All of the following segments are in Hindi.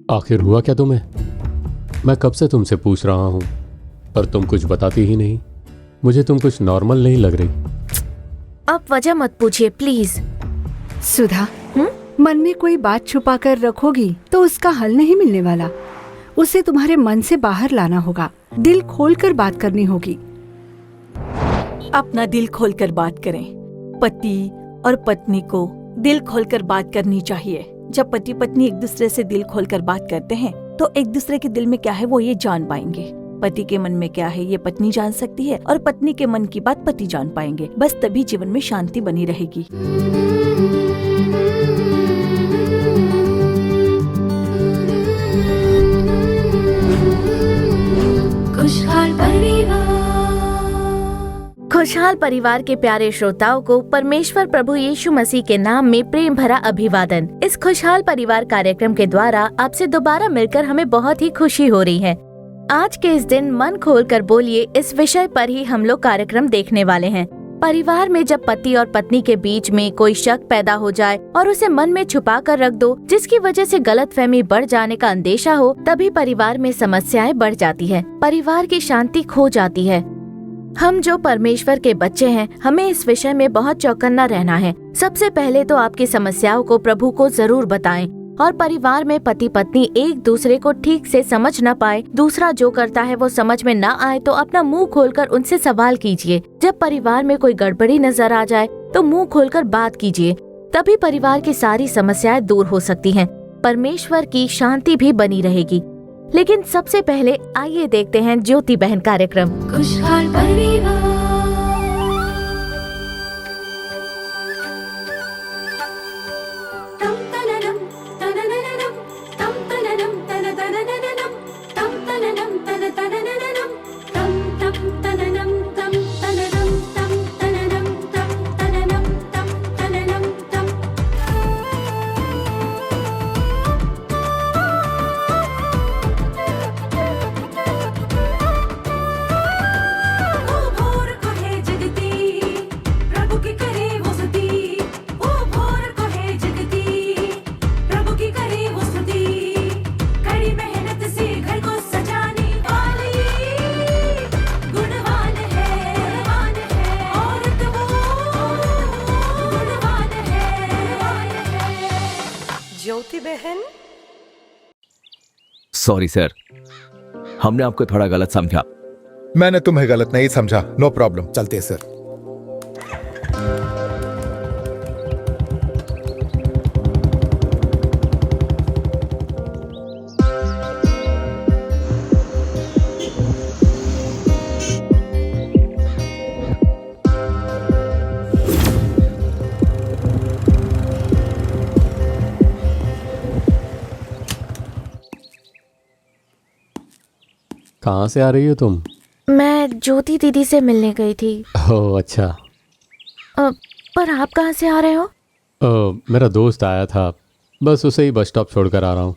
आखिर हुआ क्या तुम्हें? मैं कब से तुमसे पूछ रहा हूं, पर तुम कुछ बताती ही नहीं। मुझे तुम कुछ नॉर्मल नहीं लग रही। आप वजह मत पूछिए प्लीज। सुधा, मन में कोई बात छुपा कर रखोगी तो उसका हल नहीं मिलने वाला। उसे तुम्हारे मन से बाहर लाना होगा। दिल खोलकर बात करनी होगी। अपना दिल खोलकर बात करें। पति और पत्नी को दिल खोलकर बात करनी चाहिए। जब पति पत्नी एक दूसरे से दिल खोलकर बात करते हैं तो एक दूसरे के दिल में क्या है वो ये जान पाएंगे। पति के मन में क्या है ये पत्नी जान सकती है और पत्नी के मन की बात पति जान पाएंगे। बस तभी जीवन में शांति बनी रहेगी। खुशहाल परिवार के प्यारे श्रोताओं को परमेश्वर प्रभु यीशु मसीह के नाम में प्रेम भरा अभिवादन। इस खुशहाल परिवार कार्यक्रम के द्वारा आपसे दोबारा मिलकर हमें बहुत ही खुशी हो रही है। आज के इस दिन मन खोलकर बोलिए इस विषय पर ही हम लोग कार्यक्रम देखने वाले हैं। परिवार में जब पति और पत्नी के बीच में कोई शक पैदा हो जाए और उसे मन में छुपा कर रख दो, जिसकी वजह से गलतफहमी बढ़ जाने का अंदेशा हो, तभी परिवार में समस्याएं बढ़ जाती है, परिवार की शांति खो जाती है। हम जो परमेश्वर के बच्चे हैं, हमें इस विषय में बहुत चौकन्ना रहना है। सबसे पहले तो आपकी समस्याओं को प्रभु को जरूर बताएं। और परिवार में पति पत्नी एक दूसरे को ठीक से समझ न पाए, दूसरा जो करता है वो समझ में न आए, तो अपना मुंह खोलकर उनसे सवाल कीजिए। जब परिवार में कोई गड़बड़ी नजर आ जाए तो मुंह खोलकर बात कीजिए, तभी परिवार की सारी समस्याएं दूर हो सकती हैं। परमेश्वर की शांति भी बनी रहेगी। लेकिन सबसे पहले आइए देखते हैं ज्योति बहन कार्यक्रम खुशहाल परिवार। ज्योति बहन, सॉरी सर, हमने आपको थोड़ा गलत समझा। मैंने तुम्हें गलत नहीं समझा। नो प्रॉब्लम, चलते हैं सर। कहाँ से आ रही हो तुम? मैं ज्योति दीदी से मिलने गई थी। ओह अच्छा। पर आप कहाँ से आ रहे हो? मेरा दोस्त आया था, बस उसे ही बस स्टॉप छोड़कर आ रहा हूँ।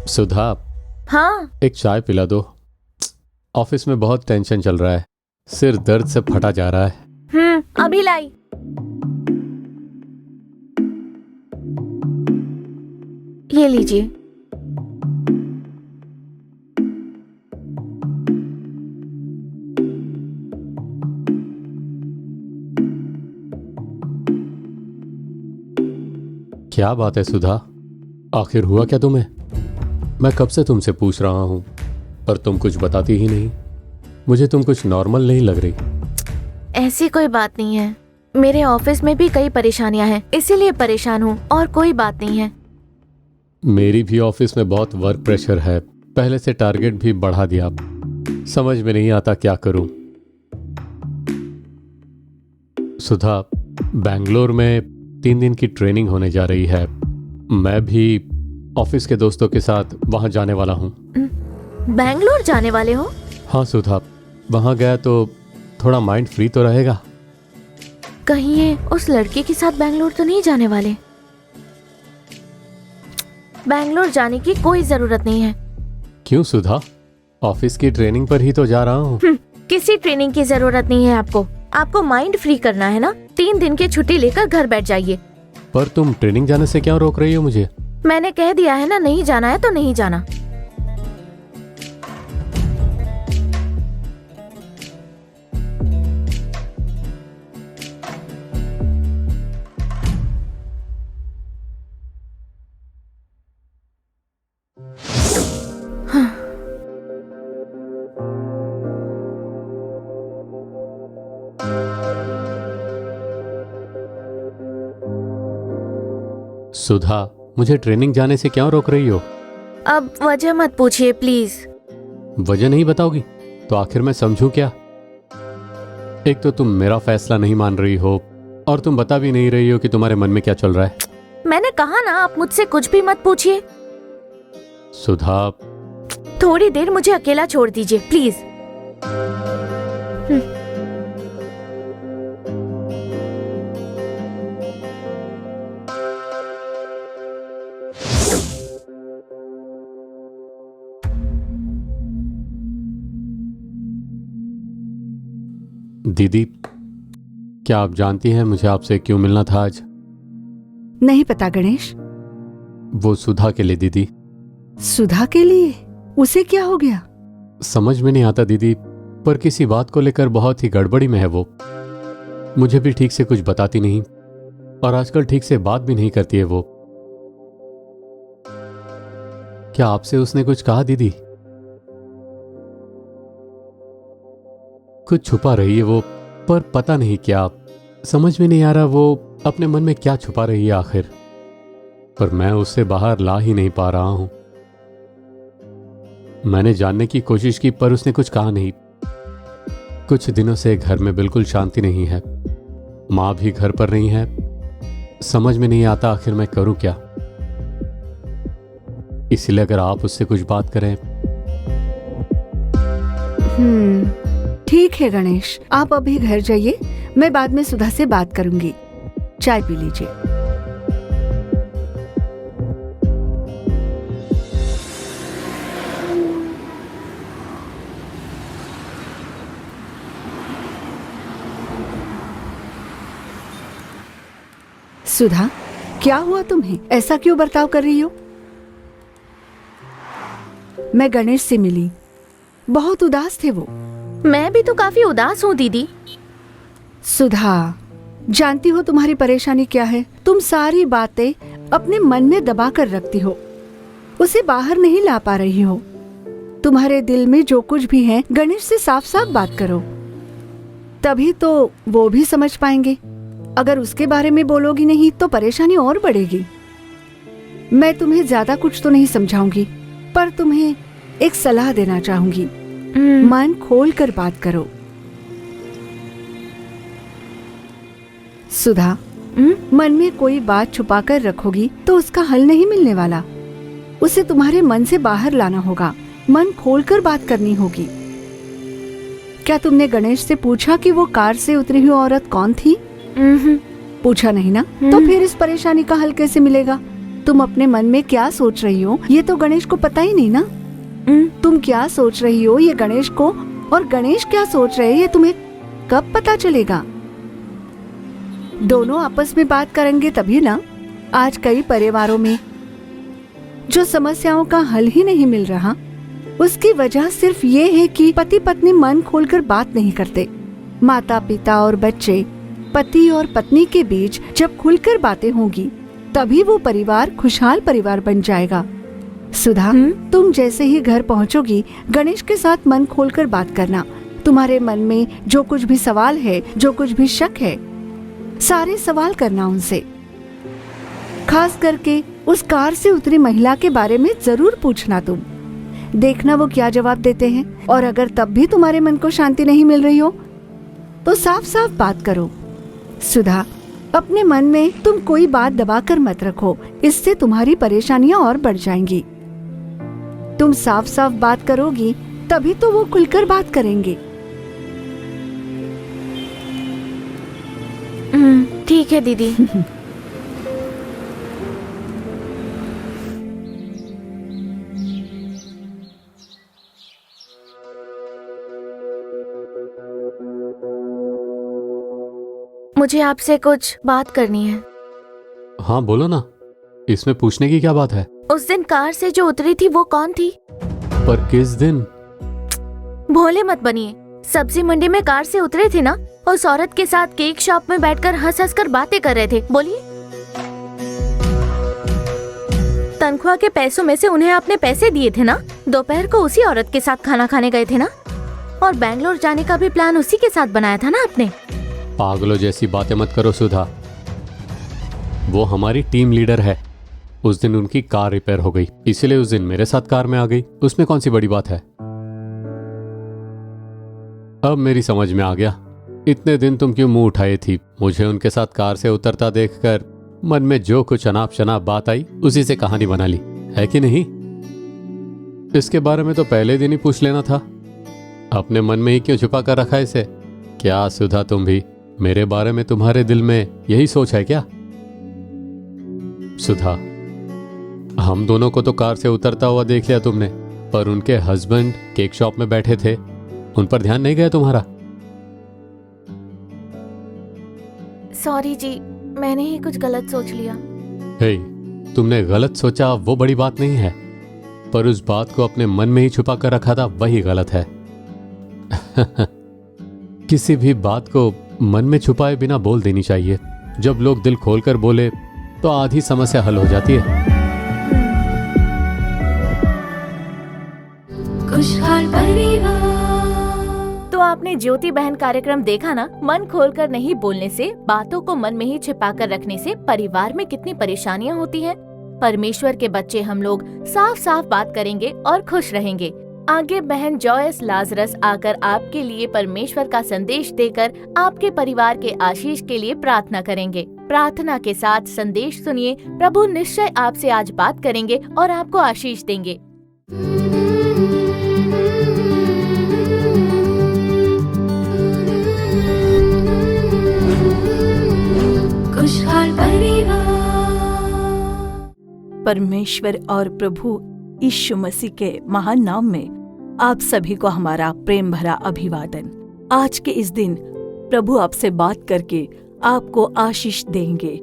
सुधा, हाँ। एक चाय पिला दो। ऑफिस में बहुत टेंशन चल रहा है, सिर दर्द से फटा जा रहा है। अभी लाई। ये लीजिए। क्या बात है सुधा, आखिर हुआ क्या तुम्हें? मैं कब से तुमसे पूछ रहा हूं, पर तुम कुछ बताती ही नहीं। मुझे तुम कुछ नॉर्मल नहीं लग रही। ऐसी कोई बात नहीं है। मेरे ऑफिस में भी कई परेशानियां हैं, इसीलिए परेशान हूँ, और कोई बात नहीं है। मेरी भी ऑफिस में बहुत वर्क प्रेशर है। पहले से टारगेट भी बढ़ा दिया। समझ में नहीं आता क्या करूं। सुधा, बैंगलोर में 3 दिन की ट्रेनिंग होने जा रही है। मैं भी ऑफिस के दोस्तों के साथ वहां जाने वाला हूँ। बैंगलोर जाने वाले हो? हाँ सुधा, वहां गया तो थोड़ा माइंड फ्री तो रहेगा। कहीं ये उस लड़के के साथ बैंगलोर तो नहीं जाने वाले? बैंगलोर जाने की कोई जरूरत नहीं है। क्यों सुधा, ऑफिस की ट्रेनिंग पर ही तो जा रहा हूँ। किसी ट्रेनिंग की जरूरत नहीं है आपको। आपको माइंड फ्री करना है ना, 3 दिन की छुट्टी लेकर घर बैठ जाइए। पर तुम ट्रेनिंग जाने से क्यों रोक रही हो मुझे? मैंने कह दिया है ना, नहीं जाना है तो नहीं जाना। सुधा, मुझे ट्रेनिंग जाने से क्यों रोक रही हो? अब वजह मत पूछिए प्लीज। वजह नहीं बताओगी तो आखिर मैं समझूं क्या? एक तो तुम मेरा फैसला नहीं मान रही हो और तुम बता भी नहीं रही हो कि तुम्हारे मन में क्या चल रहा है। मैंने कहा ना, आप मुझसे कुछ भी मत पूछिए। सुधा, थोड़ी देर मुझे अकेला छोड़ दीजिए प्लीज। दीदी, क्या आप जानती हैं मुझे आपसे क्यों मिलना था आज? नहीं पता गणेश। वो सुधा के लिए दीदी। सुधा के लिए? उसे क्या हो गया? समझ में नहीं आता दीदी, पर किसी बात को लेकर बहुत ही गड़बड़ी में है वो। मुझे भी ठीक से कुछ बताती नहीं और आजकल ठीक से बात भी नहीं करती है वो। क्या आपसे उसने कुछ कहा दीदी? कुछ छुपा रही है वो, पर पता नहीं क्या। समझ में नहीं आ रहा वो अपने मन में क्या छुपा रही है आखिर, पर मैं उससे बाहर ला ही नहीं पा रहा हूं। मैंने जानने की कोशिश की पर उसने कुछ कहा नहीं। कुछ दिनों से घर में बिल्कुल शांति नहीं है, माँ भी घर पर नहीं है। समझ में नहीं आता आखिर मैं करूं क्या। इसलिए अगर आप उससे कुछ बात करें। ठीक है गणेश, आप अभी घर जाइए, मैं बाद में सुधा से बात करूंगी। चाय पी लीजिए। सुधा, क्या हुआ तुम्हें? ऐसा क्यों बर्ताव कर रही हो? मैं गणेश से मिली, बहुत उदास थे वो। मैं भी तो काफी उदास हूँ दीदी। सुधा, जानती हो तुम्हारी परेशानी क्या है? तुम सारी बातें अपने मन में दबा कर रखती हो, उसे बाहर नहीं ला पा रही हो। तुम्हारे दिल में जो कुछ भी है गणेश से साफ साफ बात करो, तभी तो वो भी समझ पाएंगे। अगर उसके बारे में बोलोगी नहीं तो परेशानी और बढ़ेगी। मैं तुम्हें ज्यादा कुछ तो नहीं समझाऊंगी, पर तुम्हें एक सलाह देना चाहूंगी। मन खोल कर बात करो। सुधा, मन में कोई बात छुपा कर रखोगी तो उसका हल नहीं मिलने वाला। उसे तुम्हारे मन से बाहर लाना होगा, मन खोलकर बात करनी होगी। क्या तुमने गणेश से पूछा कि वो कार से उतरी हुई औरत कौन थी? पूछा नहीं ना? तो फिर इस परेशानी का हल कैसे मिलेगा? तुम अपने मन में क्या सोच रही हो ये तो गणेश को पता ही नहीं ना। तुम क्या सोच रही हो ये गणेश को, और गणेश क्या सोच रहे ये तुम्हें कब पता चलेगा? दोनों आपस में बात करेंगे तभी ना। आज कई परिवारों में जो समस्याओं का हल ही नहीं मिल रहा, उसकी वजह सिर्फ ये है कि पति पत्नी मन खोलकर बात नहीं करते। माता पिता और बच्चे, पति और पत्नी के बीच जब खुलकर बातें होंगी तभी वो परिवार खुशहाल परिवार बन जाएगा। सुधा, तुम जैसे ही घर पहुंचोगी गणेश के साथ मन खोलकर बात करना। तुम्हारे मन में जो कुछ भी सवाल है, जो कुछ भी शक है, सारे सवाल करना उनसे। खास करके उस कार से उतरी महिला के बारे में जरूर पूछना तुम। देखना वो क्या जवाब देते हैं, और अगर तब भी तुम्हारे मन को शांति नहीं मिल रही हो तो साफ साफ बात करो। सुधा, अपने मन में तुम कोई बात दबाकर मत रखो, इससे तुम्हारी परेशानियां और बढ़ जाएंगी। तुम साफ साफ बात करोगी तभी तो वो खुलकर बात करेंगे। ठीक है दीदी। मुझे आपसे कुछ बात करनी है। हाँ बोलो ना, इसमें पूछने की क्या बात है? उस दिन कार से जो उतरी थी वो कौन थी? पर किस दिन? भोले मत बनिए। सब्जी मंडी में कार से उतरे थे ना, उस औरत के साथ केक शॉप में बैठकर हंस हंस कर बातें कर रहे थे। बोलिए। तनख्वाह के पैसों में से उन्हें आपने पैसे दिए थे ना, दोपहर को उसी औरत के साथ खाना खाने गए थे ना, और बैंगलोर जाने का भी प्लान उसी के साथ बनाया था ना आपने। पागलों जैसी बातें मत करो सुधा, वो हमारी टीम लीडर है। उस दिन उनकी कार रिपेयर हो गई, इसीलिए उस दिन मेरे साथ कार में आ गई। उसमें कौन सी बड़ी बात है? अब मेरी समझ में आ गया, इतने दिन तुम क्यों मुंह उठाई थी। मुझे उनके साथ कार से उतरता देखकर मन में जो कुछ अनाप शनाप बात आई उसी से कहानी बना ली, है कि नहीं? इसके बारे में तो पहले दिन ही पूछ लेना था। अपने मन में ही क्यों छुपा कर रखा इसे? क्या सुधा, तुम भी मेरे बारे में तुम्हारे दिल में यही सोच है क्या? सुधा, हम दोनों को तो कार से उतरता हुआ देख लिया तुमने, पर उनके हस्बैंड केक शॉप में बैठे थे, उन पर ध्यान नहीं गया तुम्हारा? सॉरी जी, मैंने ही कुछ गलत सोच लिया। हे, तुमने गलत सोचा वो बड़ी बात नहीं है, पर उस बात को अपने मन में ही छुपा कर रखा था वही गलत है। किसी भी बात को मन में छुपाए बिना बोल देनी चाहिए। जब लोग दिल खोलकर बोले तो आधी समस्या हल हो जाती है। खुशहाल परिवार। तो आपने ज्योति बहन कार्यक्रम देखा ना। मन खोलकर नहीं बोलने से, बातों को मन में ही छिपाकर रखने से परिवार में कितनी परेशानियां होती हैं। परमेश्वर के बच्चे हम लोग साफ साफ बात करेंगे और खुश रहेंगे। आगे बहन जॉयस लाजरस आकर आपके लिए परमेश्वर का संदेश देकर आपके परिवार के आशीष के लिए प्रार्थना करेंगे। प्रार्थना के साथ संदेश सुनिए। प्रभु निश्चय आपसे आज बात करेंगे और आपको आशीष देंगे। खुशहाल परिवार। परमेश्वर और प्रभु यीशु मसीह के महान नाम में आप सभी को हमारा प्रेम भरा अभिवादन। आज के इस दिन प्रभु आपसे बात करके आपको आशीष देंगे।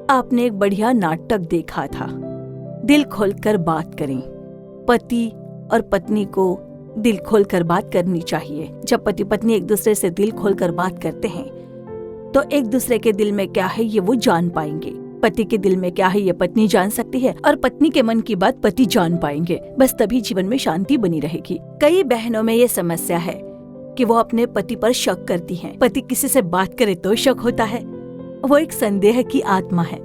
आपने एक बढ़िया नाटक देखा था, दिल खोलकर बात करें। पति और पत्नी को दिल खोलकर बात करनी चाहिए। जब पति पत्नी एक दूसरे से दिल खोलकर बात करते हैं तो एक दूसरे के दिल में क्या है ये वो जान पाएंगे। पति के दिल में क्या है ये पत्नी जान सकती है और पत्नी के मन की बात पति जान पाएंगे। बस तभी जीवन में शांति बनी रहेगी। कई बहनों में ये समस्या है कि वो अपने पति पर शक करती हैं। पति किसी से बात करे तो शक होता है, वो एक संदेह की आत्मा है।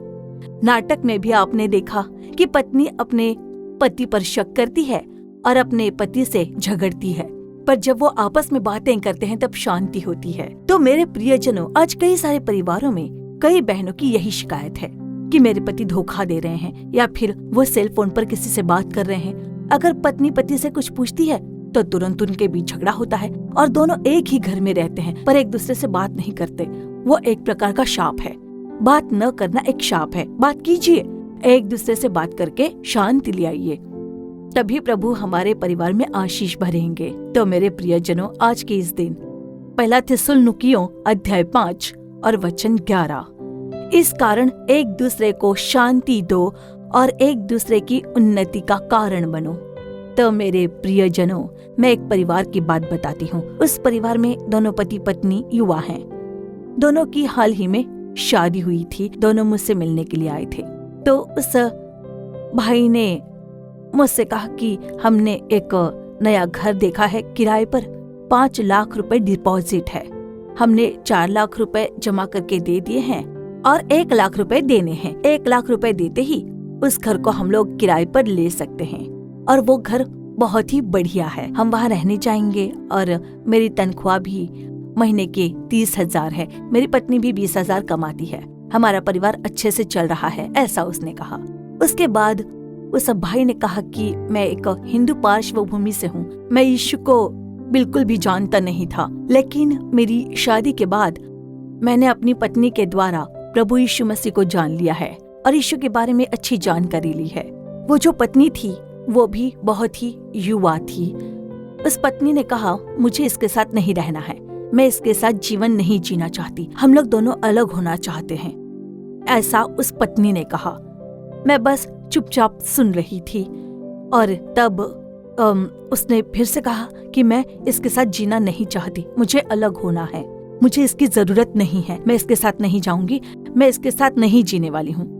नाटक में भी आपने देखा कि पत्नी अपने पति पर शक करती है और अपने पति से झगड़ती है, पर जब वो आपस में बातें करते हैं तब शांति होती है। तो मेरे प्रियजनों, आज कई सारे परिवारों में कई बहनों की यही शिकायत है कि मेरे पति धोखा दे रहे हैं या फिर वो सेल फोन पर किसी से बात कर रहे हैं। अगर पत्नी पति से कुछ पूछती है तो तुरंत उनके बीच झगड़ा होता है और दोनों एक ही घर में रहते हैं पर एक दूसरे से बात नहीं करते। वो एक प्रकार का शाप है। बात न करना एक शाप है। बात कीजिए, एक दूसरे से बात करके शांति ले आइए, तभी प्रभु हमारे परिवार में आशीष भरेंगे। तो मेरे प्रियजनों, आज के इस दिन पहला थिस्सलुनीकियों अध्याय 5 और वचन 11, इस कारण एक दूसरे को शांति दो और एक दूसरे की उन्नति का कारण बनो। तो मेरे प्रियजनों, मैं एक परिवार की बात बताती हूँ। उस परिवार में दोनों पति पत्नी युवा हैं। दोनों की हाल ही में शादी हुई थी। दोनों मुझसे मिलने के लिए आए थे। तो उस भाई ने मुझसे कहा कि हमने एक नया घर देखा है किराए पर, 5 लाख रुपए डिपॉजिट है। हमने 4 लाख रुपए जमा करके दे दिए हैं और 1 लाख रुपए देने हैं। 1 लाख रुपए देते ही उस घर को हम लोग किराए पर ले सकते हैं और वो घर बहुत ही बढ़िया है। हम वहाँ रहने जाएंगे और मेरी तनख्वाह भी महीने के 30,000 है। मेरी पत्नी भी 20,000 कमाती है। हमारा परिवार अच्छे से चल रहा है, ऐसा उसने कहा। उसके बाद उस भाई ने कहा कि मैं एक हिंदू पार्श्वभूमि से हूँ, मैं यीशु को बिल्कुल भी जानता नहीं था, लेकिन मेरी शादी के बाद मैंने अपनी पत्नी के द्वारा प्रभु यीशु मसीह को जान लिया है और यीशु के बारे में अच्छी जानकारी ली है। वो जो पत्नी थी वो भी बहुत ही युवा थी। उस पत्नी ने कहा, मुझे इसके साथ नहीं रहना है, मैं इसके साथ जीवन नहीं जीना चाहती, हम लोग दोनों अलग होना चाहते हैं, ऐसा उस पत्नी ने कहा। मैं बस चुपचाप सुन रही थी और तब उसने फिर से कहा कि मैं इसके साथ जीना नहीं चाहती, मुझे अलग होना है, मुझे इसकी जरूरत नहीं है, मैं इसके साथ नहीं जाऊंगी, मैं इसके साथ नहीं जीने वाली हूँ।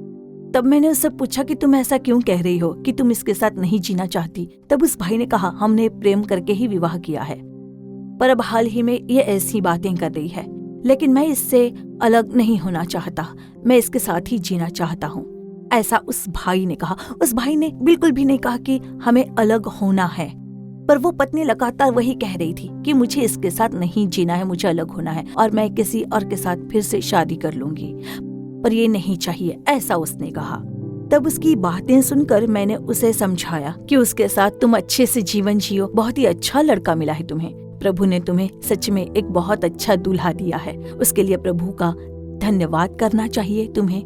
तब मैंने उससे पूछा कि तुम ऐसा क्यों कह रही हो कि तुम इसके साथ नहीं जीना चाहती? तब उस भाई ने कहा, हमने प्रेम करके ही विवाह किया है, पर अब हाल ही में ये ऐसी बातें कर रही है, लेकिन मैं इससे अलग नहीं होना चाहता, मैं इसके साथ ही जीना चाहता हूँ, ऐसा उस भाई ने कहा। उस भाई ने बिल्कुल भी नहीं कहा कि हमें अलग होना है, पर वो पत्नी लगातार वही कह रही थी कि मुझे इसके साथ नहीं जीना है, मुझे अलग होना है और मैं किसी और के साथ फिर से शादी कर लूंगी, पर ये नहीं चाहिए, ऐसा उसने कहा। तब उसकी बातें सुनकर मैंने उसे समझाया कि उसके साथ तुम अच्छे से जीवन जियो, बहुत ही अच्छा लड़का मिला है तुम्हें, प्रभु ने तुम्हें सच में एक बहुत अच्छा दूल्हा दिया है, उसके लिए प्रभु का धन्यवाद करना चाहिए तुम्हें।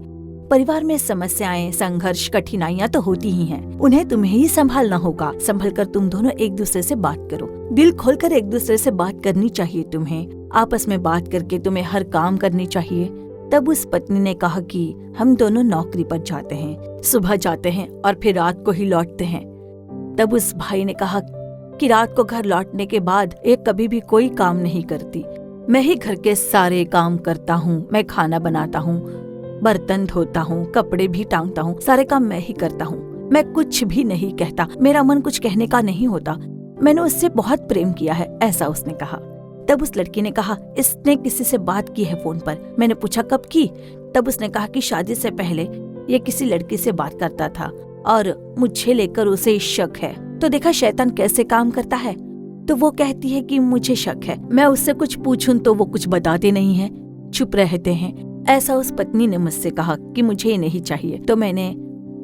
परिवार में समस्याएं, संघर्ष, कठिनाइयां तो होती ही हैं, उन्हें तुम्हें ही संभालना होगा। संभल कर तुम दोनों एक दूसरे से बात करो, दिल खोलकर एक दूसरे से बात करनी चाहिए तुम्हें, आपस में बात करके तुम्हें हर काम करनी चाहिए। तब उस पत्नी ने कहा कि हम दोनों नौकरी पर जाते हैं, सुबह जाते हैं और फिर रात को ही लौटते हैं। तब उस भाई ने कहा कि रात को घर लौटने के बाद एक कभी भी कोई काम नहीं करती, मैं ही घर के सारे काम करता हूँ, मैं खाना बनाता हूँ, बर्तन धोता हूँ, कपड़े भी टांगता हूँ, सारे काम मैं ही करता हूँ, मैं कुछ भी नहीं कहता, मेरा मन कुछ कहने का नहीं होता, मैंने उससे बहुत प्रेम किया है, ऐसा उसने कहा। तब उस लड़की ने कहा, इसने किसी से बात की है फोन पर? मैंने पूछा कब की? तब उसने कहा कि शादी से पहले ये किसी लड़की से बात करता था और मुझे लेकर उसे शक है। तो देखा शैतान कैसे काम करता है। तो वो कहती है कि मुझे शक है, मैं उससे कुछ पूछूं तो वो कुछ बताते नहीं है, चुप रहते हैं, ऐसा उस पत्नी ने मुझसे कहा कि मुझे ये नहीं चाहिए। तो मैंने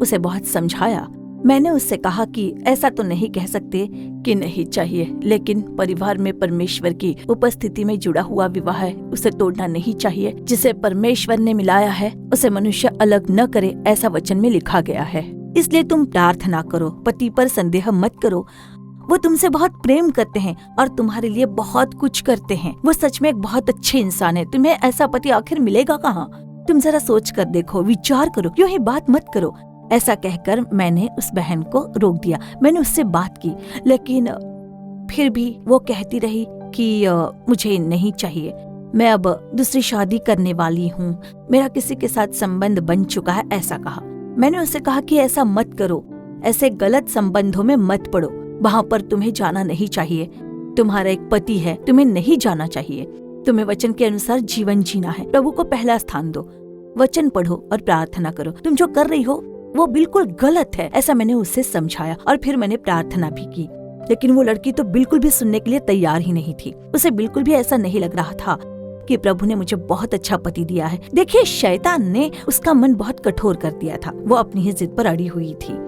उसे बहुत समझाया, मैंने उससे कहा कि ऐसा तो नहीं कह सकते कि नहीं चाहिए, लेकिन परिवार में परमेश्वर की उपस्थिति में जुड़ा हुआ विवाह है, उसे तोड़ना नहीं चाहिए। जिसे परमेश्वर ने मिलाया है उसे मनुष्य अलग न करे, ऐसा वचन में लिखा गया है। इसलिए तुम प्रार्थना करो, पति पर संदेह मत करो, वो तुमसे बहुत प्रेम करते हैं और तुम्हारे लिए बहुत कुछ करते हैं, वो सच में एक बहुत अच्छे इंसान है, तुम्हें ऐसा पति आखिर मिलेगा कहाँ? तुम जरा सोच कर देखो, विचार करो, यूं ही बात मत करो। ऐसा कहकर मैंने उस बहन को रोक दिया। मैंने उससे बात की, लेकिन फिर भी वो कहती रही कि मुझे नहीं चाहिए, मैं अब दूसरी शादी करने वाली हूँ, मेरा किसी के साथ संबंध बन चुका है, ऐसा कहा। मैंने उससे कहा कि ऐसा मत करो, ऐसे गलत संबंधों में मत पड़ो, वहाँ पर तुम्हें जाना नहीं चाहिए, तुम्हारा एक पति है, तुम्हें नहीं जाना चाहिए, तुम्हें वचन के अनुसार जीवन जीना है, प्रभु को पहला स्थान दो, वचन पढ़ो और प्रार्थना करो, तुम जो कर रही हो वो बिल्कुल गलत है, ऐसा मैंने उससे समझाया और फिर मैंने प्रार्थना भी की। लेकिन वो लड़की तो बिल्कुल भी सुनने के लिए तैयार ही नहीं थी, उसे बिल्कुल भी ऐसा नहीं लग रहा था कि प्रभु ने मुझे बहुत अच्छा पति दिया है। देखिए, शैतान ने उसका मन बहुत कठोर कर दिया था, वो अपनी ही जिद पर अड़ी हुई थी।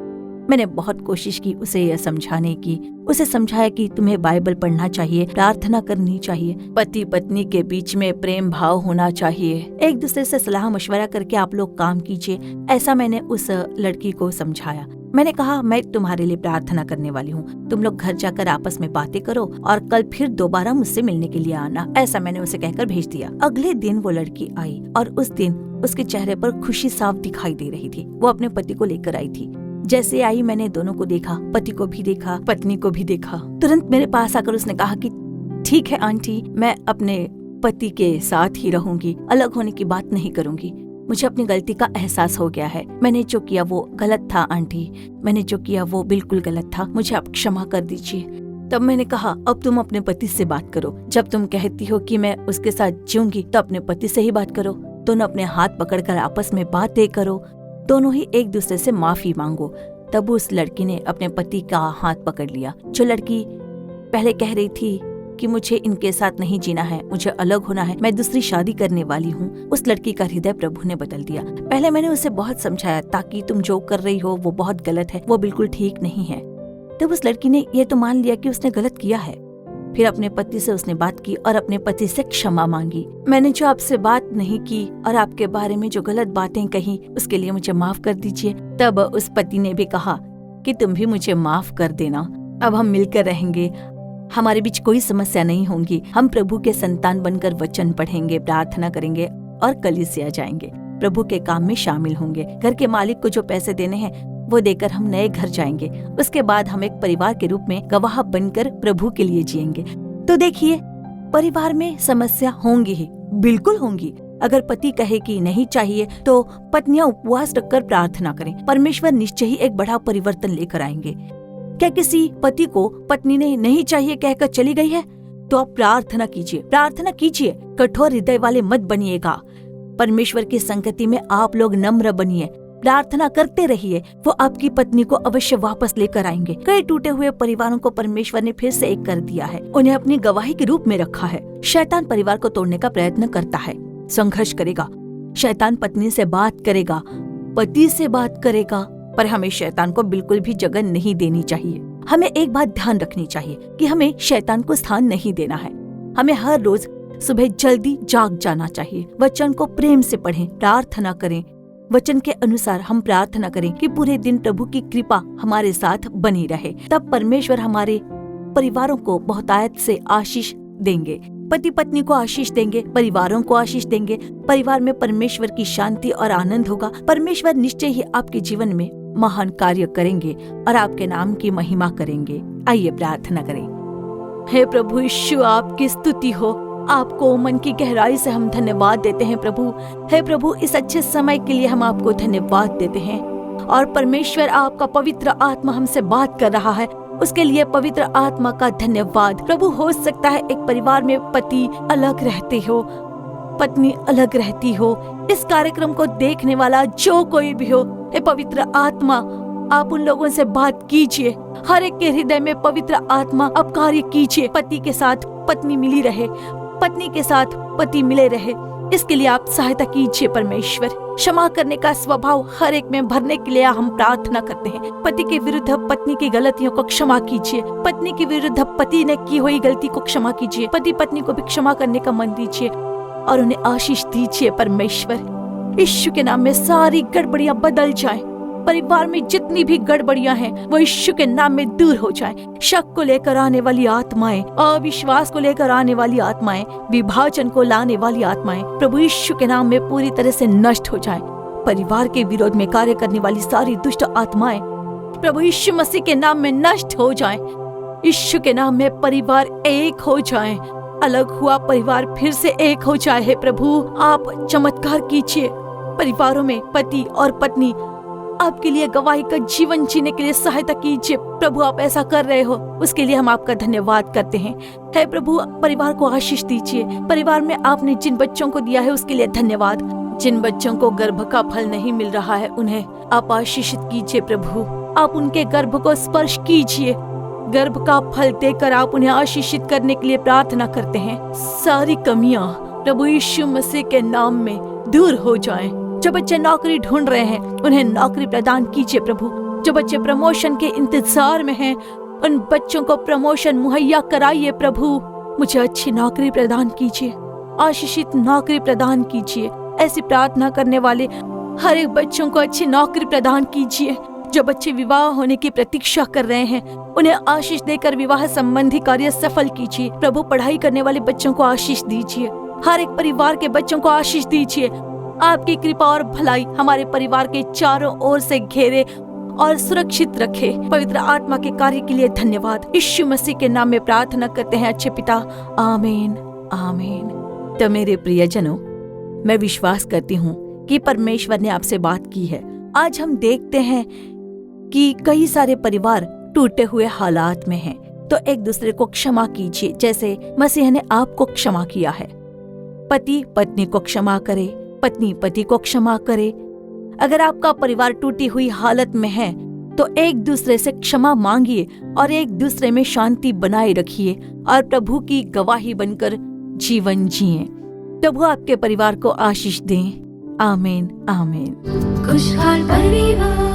मैंने बहुत कोशिश की उसे यह समझाने की, उसे समझाया कि तुम्हें बाइबल पढ़ना चाहिए, प्रार्थना करनी चाहिए, पति पत्नी के बीच में प्रेम भाव होना चाहिए, एक दूसरे से सलाह मशवरा करके आप लोग काम कीजिए, ऐसा मैंने उस लड़की को समझाया। मैंने कहा, मैं तुम्हारे लिए प्रार्थना करने वाली हूँ, तुम लोग घर जाकर आपस में बातें करो और कल फिर दोबारा मुझसे मिलने के लिए आना, ऐसा मैंने उसे कहकर भेज दिया। अगले दिन वो लड़की आई और उस दिन उसके चेहरे पर खुशी साफ दिखाई दे रही थी। वो अपने पति को लेकर आई थी। जैसे आई मैंने दोनों को देखा, पति को भी देखा, पत्नी को भी देखा। तुरंत मेरे पास आकर उसने कहा कि ठीक है आंटी, मैं अपने पति के साथ ही रहूंगी, अलग होने की बात नहीं करूंगी, मुझे अपनी गलती का एहसास हो गया है, मैंने जो किया वो गलत था आंटी, मैंने जो किया वो बिल्कुल गलत था, मुझे आप क्षमा कर दीजिए। तब मैंने कहा, अब तुम अपने पति से बात करो, जब तुम कहती हो कि मैं उसके साथ जीऊंगी तो अपने पति से ही बात करो, दोनों अपने हाथ पकड़कर आपस में बातें करो, दोनों ही एक दूसरे से माफी मांगो। तब उस लड़की ने अपने पति का हाथ पकड़ लिया। जो लड़की पहले कह रही थी कि मुझे इनके साथ नहीं जीना है, मुझे अलग होना है, मैं दूसरी शादी करने वाली हूँ। उस लड़की का हृदय प्रभु ने बदल दिया। पहले मैंने उसे बहुत समझाया ताकि तुम जो कर रही हो वो बहुत गलत है, वो बिल्कुल ठीक नहीं है। तब उस लड़की ने ये तो मान लिया कि उसने गलत किया है। फिर अपने पति से उसने बात की और अपने पति से क्षमा मांगी। मैंने जो आपसे बात नहीं की और आपके बारे में जो गलत बातें कही उसके लिए मुझे माफ कर दीजिए। तब उस पति ने भी कहा कि तुम भी मुझे माफ कर देना, अब हम मिलकर रहेंगे, हमारे बीच कोई समस्या नहीं होगी। हम प्रभु के संतान बनकर वचन पढ़ेंगे, प्रार्थना करेंगे और कलीसिया जाएंगे, प्रभु के काम में शामिल होंगे। घर के मालिक को जो पैसे देने हैं वो देकर हम नए घर जाएंगे। उसके बाद हम एक परिवार के रूप में गवाह बनकर प्रभु के लिए जिएंगे। तो देखिए, परिवार में समस्या होंगी ही, बिल्कुल होंगी। अगर पति कहे कि नहीं चाहिए तो पत्नियां उपवास रखकर प्रार्थना करें, परमेश्वर निश्चय ही एक बड़ा परिवर्तन लेकर आएंगे। क्या किसी पति को पत्नी ने नहीं चाहिए कहकर चली गई है? तो आप प्रार्थना कीजिए, प्रार्थना कीजिए, कठोर हृदय वाले मत बनिएगा। परमेश्वर की संगति में आप लोग नम्र बनिए, प्रार्थना करते रहिए, वो आपकी पत्नी को अवश्य वापस लेकर आएंगे। कई टूटे हुए परिवारों को परमेश्वर ने फिर से एक कर दिया है, उन्हें अपनी गवाही के रूप में रखा है। शैतान परिवार को तोड़ने का प्रयत्न करता है, संघर्ष करेगा। शैतान पत्नी से बात करेगा, पति से बात करेगा, पर हमें शैतान को बिल्कुल भी जगह नहीं देनी चाहिए। हमें एक बात ध्यान रखनी चाहिए कि हमें शैतान को स्थान नहीं देना है। हमें हर रोज सुबह जल्दी जाग जाना चाहिए, वचन को प्रेम से पढ़ें, प्रार्थना करें। वचन के अनुसार हम प्रार्थना करें कि पूरे दिन प्रभु की कृपा हमारे साथ बनी रहे। तब परमेश्वर हमारे परिवारों को बहुतायत से आशीष देंगे, पति पत्नी को आशीष देंगे, परिवारों को आशीष देंगे। परिवार में परमेश्वर की शांति और आनंद होगा। परमेश्वर निश्चय ही आपके जीवन में महान कार्य करेंगे और आपके नाम की महिमा करेंगे। आइए प्रार्थना करें। हे प्रभु यीशु, आपकी स्तुति हो, आपको मन की गहराई से हम धन्यवाद देते हैं प्रभु। हे प्रभु, इस अच्छे समय के लिए हम आपको धन्यवाद देते हैं। और परमेश्वर, आपका पवित्र आत्मा हमसे बात कर रहा है, उसके लिए पवित्र आत्मा का धन्यवाद प्रभु। हो सकता है एक परिवार में पति अलग रहते हो, पत्नी अलग रहती हो। इस कार्यक्रम को देखने वाला जो कोई भी हो, हे पवित्र आत्मा, आप उन लोगों से बात कीजिए। हर एक के हृदय में पवित्र आत्मा अब कार्य कीजिए। पति के साथ पत्नी मिली रहे, पत्नी के साथ पति मिले रहे, इसके लिए आप सहायता कीजिए परमेश्वर। क्षमा करने का स्वभाव हर एक में भरने के लिए हम प्रार्थना करते हैं। पति के विरुद्ध पत्नी की गलतियों को क्षमा कीजिए, पत्नी के विरुद्ध पति ने की हुई गलती को क्षमा कीजिए। पति पत्नी को भी क्षमा करने का मन दीजिए और उन्हें आशीष दीजिए परमेश्वर। यीशु के नाम में सारी गड़बड़ियां बदल जाएं। परिवार में जितनी भी गड़बड़ियां हैं वो यीशु के नाम में दूर हो जाएं। शक को लेकर आने वाली आत्माएं, अविश्वास को लेकर आने वाली आत्माएं, विभाजन को लाने वाली आत्माएं प्रभु यीशु के नाम में पूरी तरह से नष्ट हो जाएं। परिवार के विरोध में कार्य करने वाली सारी दुष्ट आत्माएं प्रभु यीशु मसीह के नाम में नष्ट हो जाएं। यीशु के नाम में परिवार एक हो जाएं। अलग हुआ परिवार फिर से एक हो जाए। है प्रभु, आप चमत्कार कीजिए। परिवारों में पति और पत्नी आपके लिए गवाही का जीवन जीने के लिए सहायता कीजिए प्रभु। आप ऐसा कर रहे हो, उसके लिए हम आपका धन्यवाद करते हैं। हे प्रभु, परिवार को आशीष दीजिए। परिवार में आपने जिन बच्चों को दिया है उसके लिए धन्यवाद। जिन बच्चों को गर्भ का फल नहीं मिल रहा है उन्हें आप आशीषित कीजिए प्रभु। आप उनके गर्भ को स्पर्श कीजिए, गर्भ का फल देकर आप उन्हें आशीषित करने के लिए प्रार्थना करते हैं। सारी कमियां प्रभु यीशु मसीह के नाम में दूर हो जाएं। जो बच्चे नौकरी ढूंढ रहे हैं उन्हें नौकरी प्रदान कीजिए प्रभु। जो बच्चे प्रमोशन के इंतजार में हैं उन बच्चों को प्रमोशन मुहैया कराइए प्रभु। मुझे अच्छी नौकरी प्रदान कीजिए, आशीषित नौकरी प्रदान कीजिए। ऐसी प्रार्थना करने वाले हर एक बच्चों को अच्छी नौकरी प्रदान कीजिए। जो बच्चे विवाह होने की प्रतीक्षा कर रहे हैं उन्हें आशीष देकर विवाह संबंधी कार्य सफल कीजिए प्रभु। पढ़ाई करने वाले बच्चों को आशीष दीजिए, हर एक परिवार के बच्चों को आशीष दीजिए। आपकी कृपा और भलाई हमारे परिवार के चारों ओर से घेरे और सुरक्षित रखे। पवित्र आत्मा के कार्य के लिए धन्यवाद। यीशु मसीह के नाम में प्रार्थना करते हैं अच्छे पिता, आमीन आमीन। तो मेरे प्रियजनों, मैं विश्वास करती हूँ कि परमेश्वर ने आपसे बात की है। आज हम देखते हैं कि कई सारे परिवार टूटे हुए हालात में हैं, तो एक दूसरे को क्षमा कीजिए जैसे मसीह ने आपको क्षमा किया है। पति पत्नी को क्षमा करे, पत्नी पति को क्षमा करे। अगर आपका परिवार टूटी हुई हालत में है तो एक दूसरे से क्षमा मांगिए और एक दूसरे में शांति बनाए रखिए और प्रभु की गवाही बनकर जीवन जिए। प्रभु आपके परिवार को आशीष दें। आमीन आमीन। खुशहाल परिवार।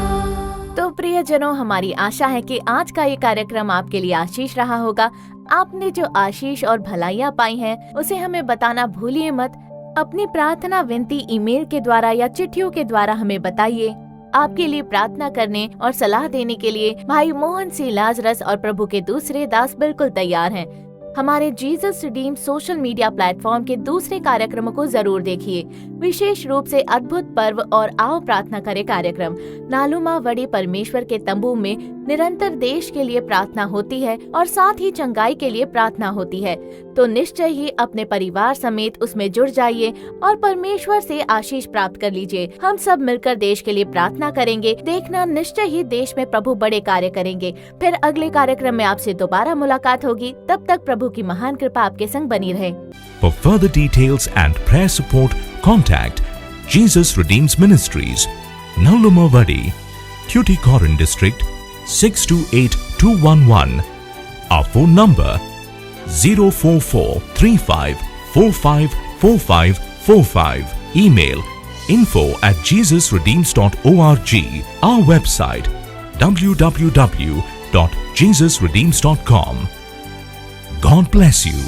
तो प्रियजनों, हमारी आशा है कि आज का ये कार्यक्रम आपके लिए आशीष रहा होगा। आपने जो आशीष और भलाइयाँ पाई हैं, उसे हमें बताना भूलिए मत। अपनी प्रार्थना विनती ईमेल के द्वारा या चिट्ठियों के द्वारा हमें बताइए। आपके लिए प्रार्थना करने और सलाह देने के लिए भाई मोहन सी लाजरस और प्रभु के दूसरे दास बिल्कुल तैयार हैं। हमारे Jesus redeem social media platform के दूसरे कार्यक्रमों को जरूर देखिए, विशेष रूप से अद्भुत पर्व और आओ प्रार्थना करे कार्यक्रम। नालुमा वड़ी परमेश्वर के तंबू में निरंतर देश के लिए प्रार्थना होती है और साथ ही चंगाई के लिए प्रार्थना होती है। तो निश्चय ही अपने परिवार समेत उसमें जुड़ जाइए और परमेश्वर से आशीष प्राप्त कर लीजिए। हम सब मिलकर देश के लिए प्रार्थना करेंगे। देखना, निश्चय ही देश में प्रभु बड़े कार्य करेंगे। फिर अगले कार्यक्रम में आपसे दोबारा मुलाकात होगी। तब तक प्रभु की महान कृपा आपके संग बनी रहे। For further details and prayer support, contact Jesus Redeems Ministries, Nallumavadi, Tuticorin District, 628211. Our phone number 04435454545. Email info@jesusredeems.org. Our website www.jesusredeems.com. God bless you.